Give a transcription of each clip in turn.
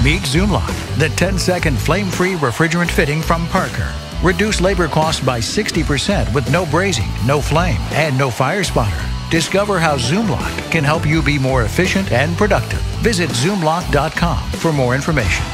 Meet Zoomlock, the 10-second flame-free refrigerant fitting from Parker. Reduce labor costs by 60% with no brazing, no flame, and no fire spotter. Discover how Zoomlock can help you be more efficient and productive. Visit Zoomlock.com for more information.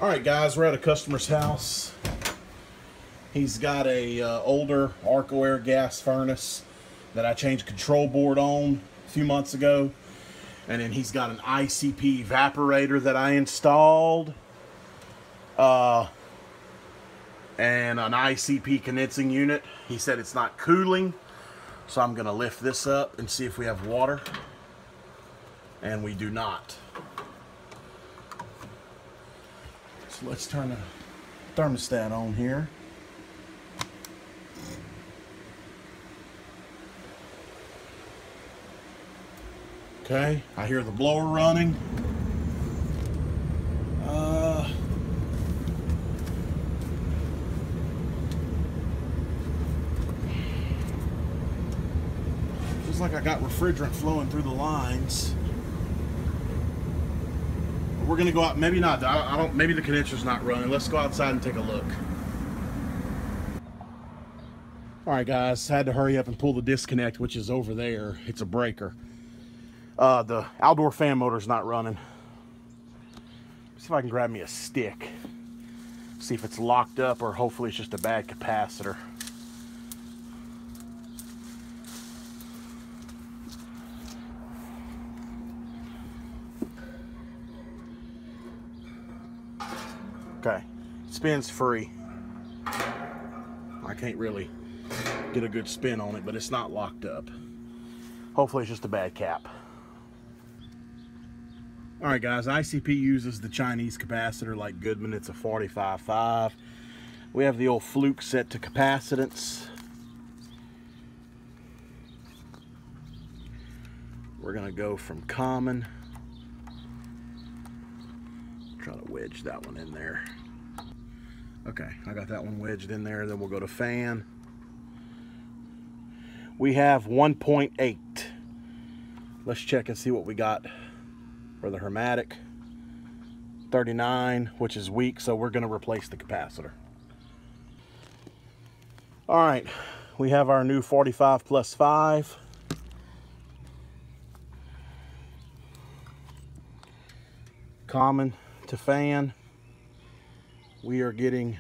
All right, guys, we're at a customer's house. He's got a older Arco-Air gas furnace that I changed control board on a few months ago. And then he's got an ICP evaporator that I installed. And an ICP condensing unit. He said it's not cooling. So I'm going to lift this up and see if we have water. And we do not. So let's turn the thermostat on here. Okay, I hear the blower running. Looks like I got refrigerant flowing through the lines. We're gonna go out. Maybe not. I don't. Maybe the condenser's not running. Let's go outside and take a look. All right, guys. Had to hurry up and pull the disconnect, which is over there. It's a breaker. The outdoor fan motor's not running. Let's see if I can grab me a stick. See if it's locked up, or hopefully it's just a bad capacitor. Okay, spin's free. I can't really get a good spin on it, but it's not locked up. Hopefully it's just a bad cap. All right, guys, ICP uses the Chinese capacitor like Goodman. It's a 45.5. We have the old Fluke set to capacitance. We're gonna go from common. Try to wedge that one in there. Okay, I got that one wedged in there. Then we'll go to fan. We have 1.8. Let's check and see what we got for the hermetic. 39, which is weak, so we're going to replace the capacitor. All right, we have our new 45+5. Common to fan. We are getting,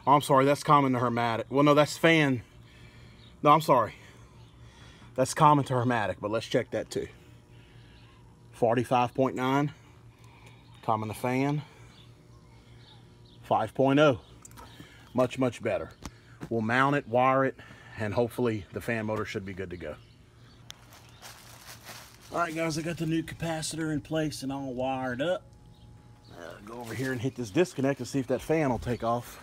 oh, I'm sorry, that's common to hermetic. Well, no, that's fan. No, I'm sorry. That's common to hermetic, but let's check that too. 45.9, common to fan. 5.0, much, much better. We'll mount it, wire it, and hopefully the fan motor should be good to go. All right, guys, I got the new capacitor in place and all wired up. Go over here and hit this disconnect and see if that fan will take off.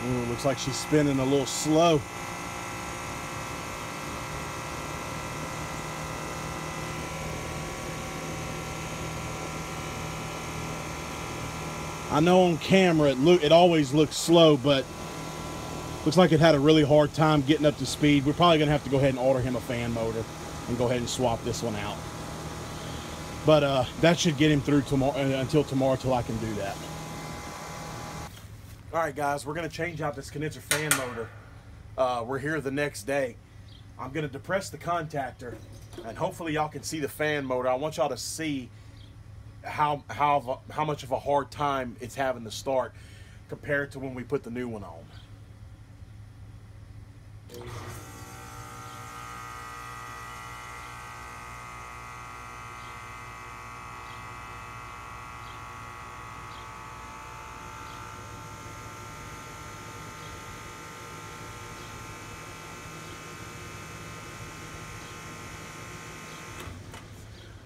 Ooh, looks like she's spinning a little slow. I know on camera it always looks slow, but looks like it had a really hard time getting up to speed. We're probably gonna have to go ahead and order him a fan motor and go ahead and swap this one out. But that should get him through tomorrow, until tomorrow, till I can do that. All right, guys, we're gonna change out this condenser fan motor. We're here the next day. I'm gonna depress the contactor, and hopefully y'all can see the fan motor. I want y'all to see how much of a hard time it's having to start compared to when we put the new one on.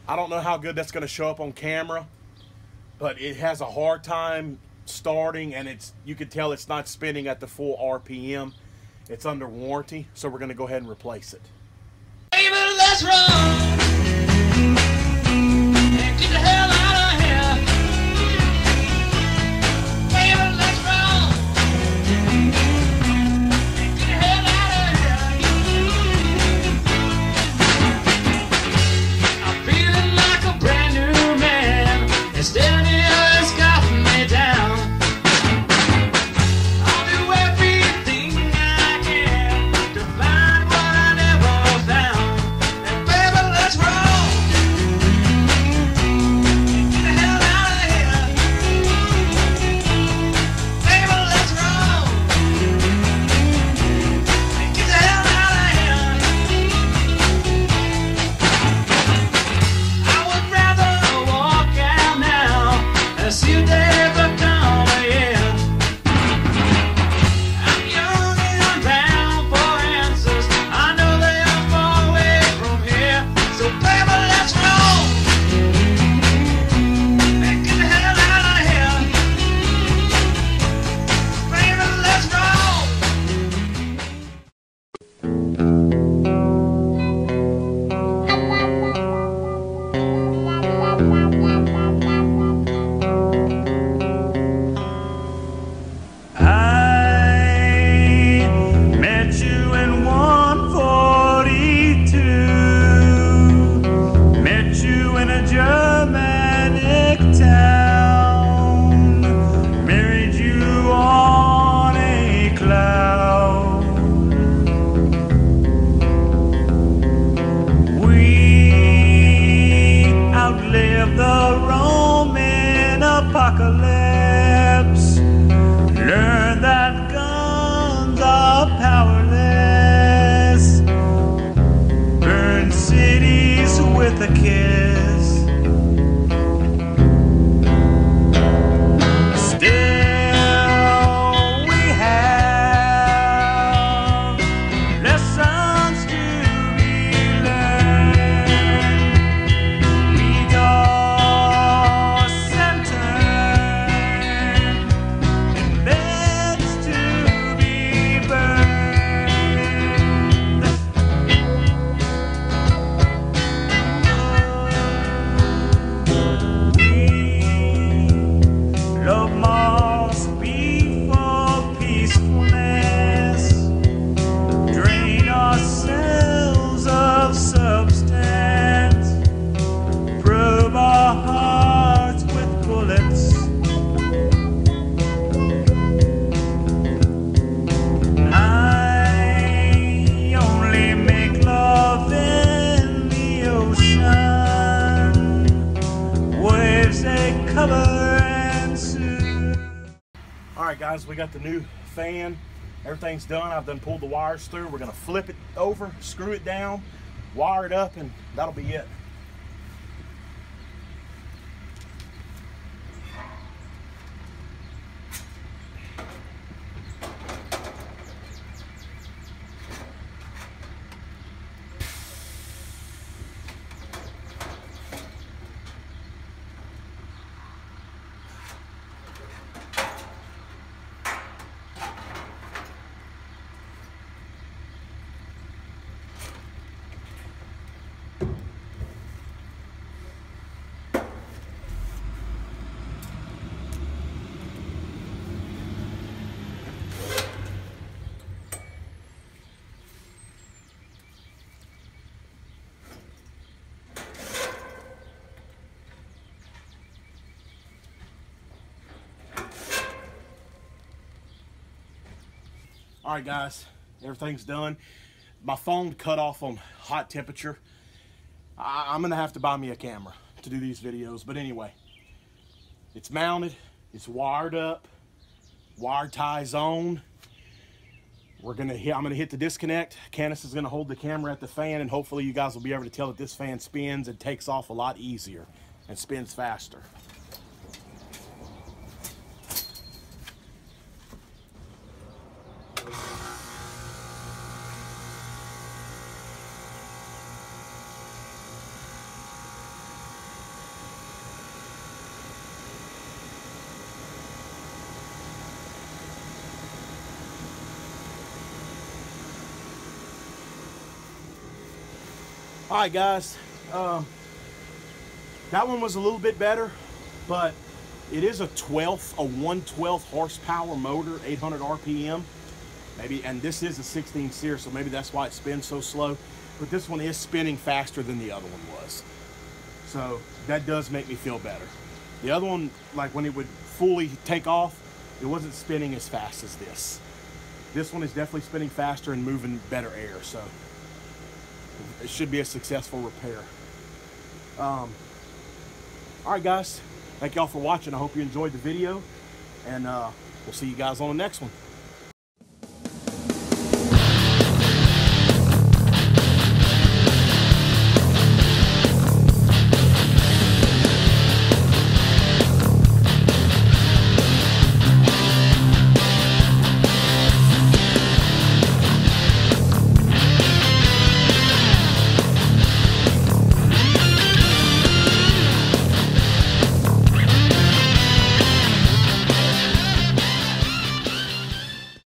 I don't know how good that's going to show up on camera, but it has a hard time starting, and you can tell it's not spinning at the full RPM. It's under warranty, so we're going to go ahead and replace it. Baby, let's run. with a kiss. Still we have lessons to be learned. We toss and turn, beds to be burned. Love must be for peacefulness. Drain ourselves of substance. Probe our hearts with bullets. I only make love in the ocean. Waves they cover and soothe. All right, guys, we got the new fan. Everything's done. I've done pulled the wires through. We're gonna flip it over, screw it down, wire it up, and that'll be it. All right, guys, everything's done. My phone cut off on hot temperature. I'm gonna have to buy me a camera to do these videos, but anyway, it's mounted, it's wired up, wire ties on. I'm gonna hit the disconnect. Candace is gonna hold the camera at the fan, and hopefully you guys will be able to tell that this fan spins and takes off a lot easier and spins faster. All right, guys, that one was a little bit better, but it is a 1/12 horsepower motor, 800 RPM, maybe, and this is a 16 SEER, so maybe that's why it spins so slow. But this one is spinning faster than the other one was, so that does make me feel better. The other one, like when it would fully take off, it wasn't spinning as fast as this. This one is definitely spinning faster and moving better air, so it should be a successful repair. All right, guys, thank y'all for watching. I hope you enjoyed the video, and we'll see you guys on the next one.